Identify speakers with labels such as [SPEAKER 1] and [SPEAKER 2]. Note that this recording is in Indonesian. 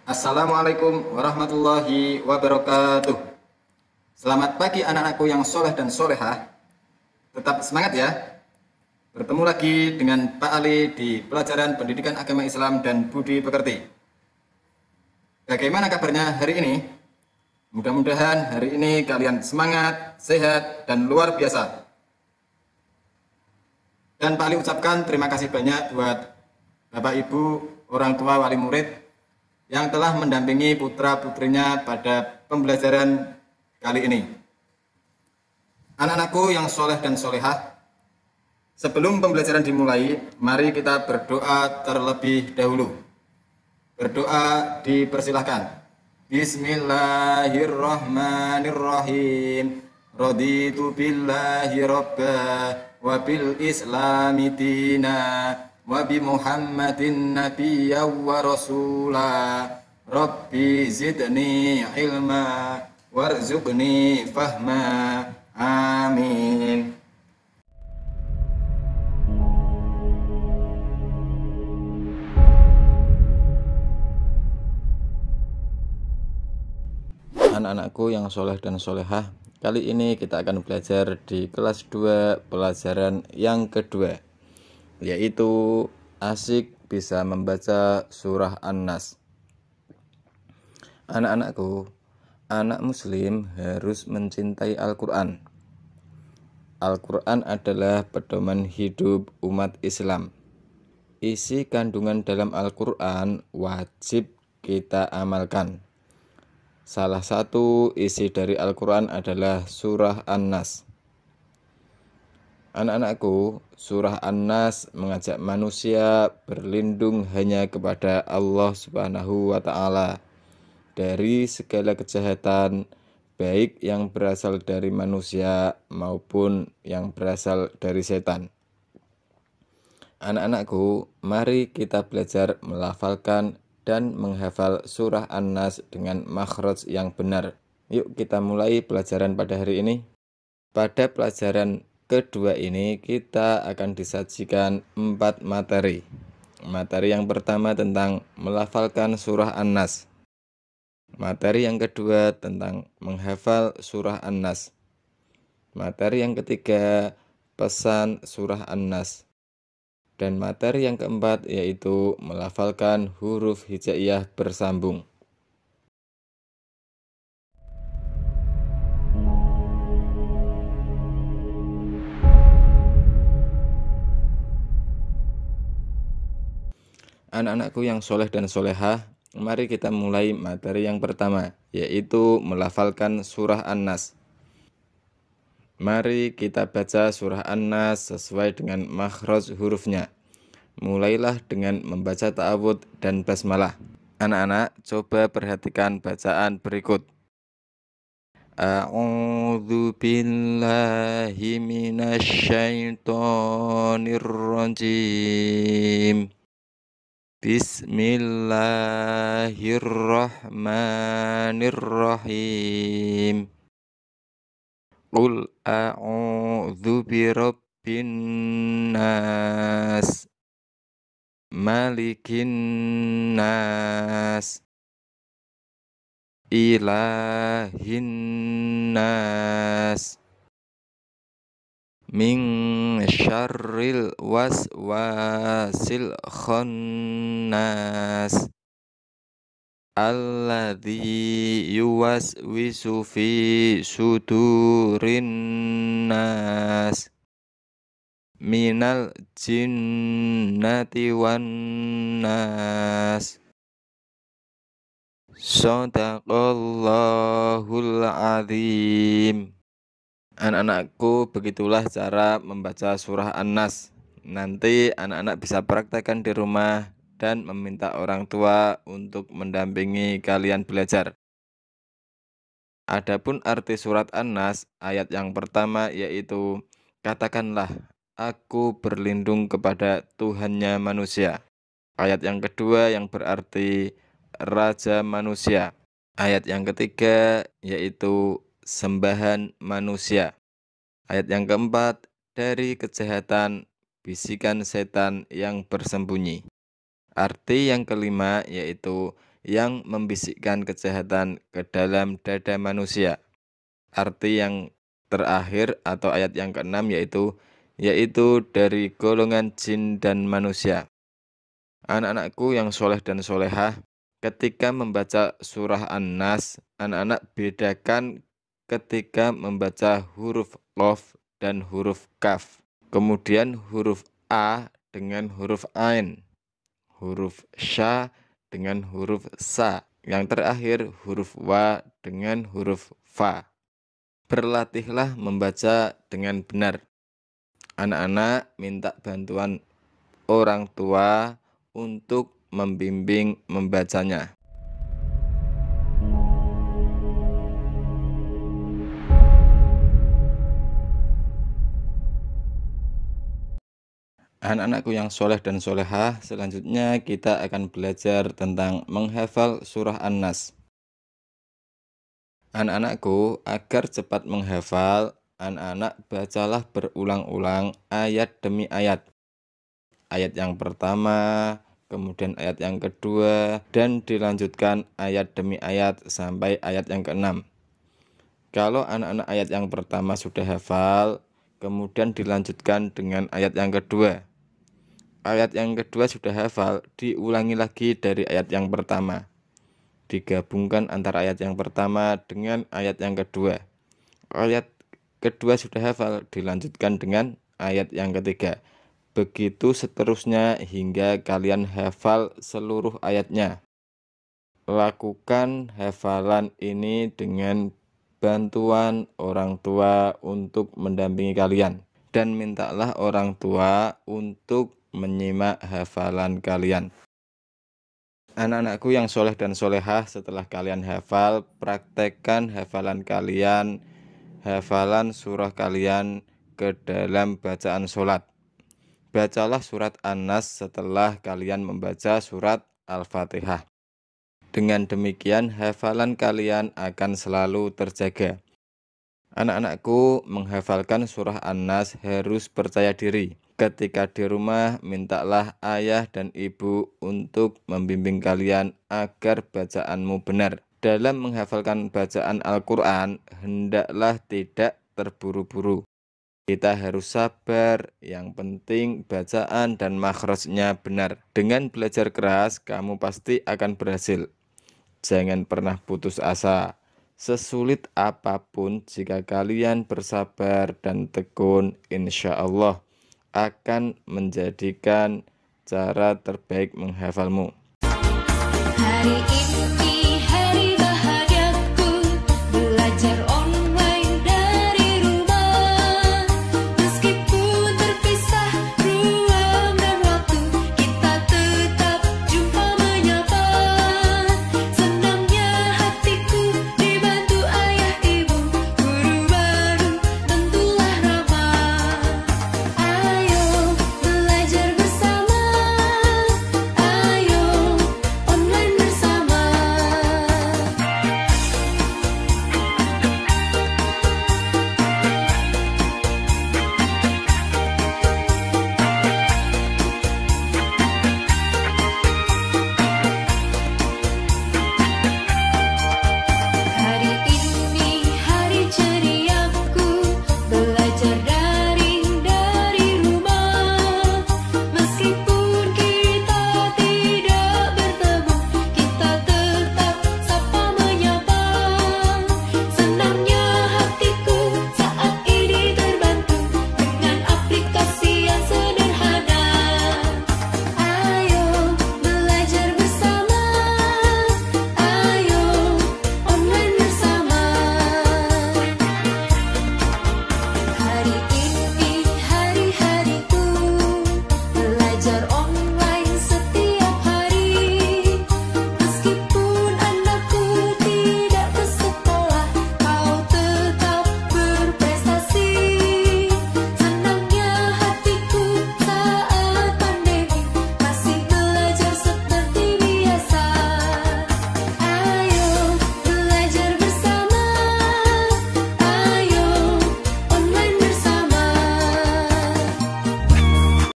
[SPEAKER 1] Assalamualaikum warahmatullahi wabarakatuh. Selamat pagi anak-anakku yang soleh dan solehah. Tetap semangat ya. Bertemu lagi dengan Pak Ali di pelajaran Pendidikan Agama Islam dan Budi Pekerti. Bagaimana kabarnya hari ini? Mudah-mudahan hari ini kalian semangat, sehat, dan luar biasa. Dan Pak Ali ucapkan terima kasih banyak buat Bapak Ibu, orang tua, wali murid yang telah mendampingi putra-putrinya pada pembelajaran kali ini. Anak-anakku yang soleh dan solehah, sebelum pembelajaran dimulai, mari kita berdoa terlebih dahulu. Berdoa dipersilahkan. Bismillahirrahmanirrahim. Raditu billahi robba wa bil islami dina wa bi Muhammadin nabiyya wa rasula. Rabbi zidni ilma warzuqni fahma. Amin. Anak-anakku yang soleh dan solehah, kali ini kita akan belajar di kelas 2 pelajaran yang kedua, yaitu asik bisa membaca surah An-Nas. Anak-anakku, anak muslim harus mencintai Al-Quran. Al-Quran adalah pedoman hidup umat Islam. Isi kandungan dalam Al-Quran wajib kita amalkan. Salah satu isi dari Al-Quran adalah surah An-Nas. Anak-anakku, surah An-Nas mengajak manusia berlindung hanya kepada Allah Subhanahu wa Ta'ala dari segala kejahatan, baik yang berasal dari manusia maupun yang berasal dari setan. Anak-anakku, mari kita belajar melafalkan dan menghafal surah An-Nas dengan makhraj yang benar. Yuk kita mulai pelajaran pada hari ini. Pada pelajaran kedua ini kita akan disajikan 4 materi. Materi yang pertama tentang melafalkan surah An-Nas. Materi yang kedua tentang menghafal surah An-Nas. Materi yang ketiga pesan surah An-Nas. Dan materi yang keempat yaitu melafalkan huruf hijaiyah bersambung. Anak-anakku yang soleh dan solehah, mari kita mulai materi yang pertama, yaitu melafalkan surah An-Nas. Mari kita baca surah An-Nas sesuai dengan makhraj hurufnya. Mulailah dengan membaca ta'awudz dan basmalah. Anak-anak, coba perhatikan bacaan berikut. A'udzu billahi minasyaitonir rajim. Bismillahirrahmanirrahim. Qul a'udzu birabbin nas, malikin nas, ilahin nas, min syarril waswasil khannas, alladzi yuwaswisu fi sudurin nas, minal jinnati wan nas. Shadaqallahul azim. Anak-anakku, begitulah cara membaca surah An-Nas. Nanti anak-anak bisa praktekkan di rumah dan meminta orang tua untuk mendampingi kalian belajar. Adapun arti surat An-Nas, ayat yang pertama yaitu, katakanlah, aku berlindung kepada Tuhannya manusia. Ayat yang kedua yang berarti Raja manusia. Ayat yang ketiga yaitu sembahan manusia. Ayat yang keempat, dari kejahatan bisikan setan yang bersembunyi. Arti yang kelima yaitu yang membisikkan kejahatan ke dalam dada manusia. Arti yang terakhir atau ayat yang keenam yaitu dari golongan jin dan manusia. Anak-anakku yang soleh dan solehah, ketika membaca surah An-Nas, anak-anak bedakan ketika membaca huruf Qaf dan huruf Kaf. Kemudian huruf A dengan huruf Ain, huruf Sya dengan huruf Sa. Yang terakhir huruf Wa dengan huruf Fa. Berlatihlah membaca dengan benar. Anak-anak minta bantuan orang tua untuk membimbing membacanya. Anak-anakku yang soleh dan solehah, selanjutnya kita akan belajar tentang menghafal surah An-Nas. Anak-anakku, agar cepat menghafal, anak-anak bacalah berulang-ulang ayat demi ayat. Ayat yang pertama, kemudian ayat yang kedua, dan dilanjutkan ayat demi ayat sampai ayat yang keenam. Kalau anak-anak ayat yang pertama sudah hafal, kemudian dilanjutkan dengan ayat yang kedua. Ayat yang kedua sudah hafal, diulangi lagi dari ayat yang pertama. Digabungkan antara ayat yang pertama dengan ayat yang kedua. Ayat kedua sudah hafal, dilanjutkan dengan ayat yang ketiga. Begitu seterusnya hingga kalian hafal seluruh ayatnya. Lakukan hafalan ini dengan bantuan orang tua untuk mendampingi kalian. Dan mintalah orang tua untuk menyimak hafalan kalian. Anak-anakku yang soleh dan solehah, setelah kalian hafal, praktekkan hafalan kalian, hafalan surah kalian ke dalam bacaan sholat. Bacalah surat An-Nas setelah kalian membaca surat Al-Fatihah. Dengan demikian, hafalan kalian akan selalu terjaga. Anak-anakku, menghafalkan surah An-Nas harus percaya diri. Ketika di rumah, mintalah ayah dan ibu untuk membimbing kalian agar bacaanmu benar. Dalam menghafalkan bacaan Al-Quran, hendaklah tidak terburu-buru. Kita harus sabar, yang penting bacaan dan makhrajnya benar. Dengan belajar keras, kamu pasti akan berhasil. Jangan pernah putus asa. Sesulit apapun, jika kalian bersabar dan tekun, insya Allah akan menjadikan cara terbaik menghafalmu.
[SPEAKER 2] Hari ini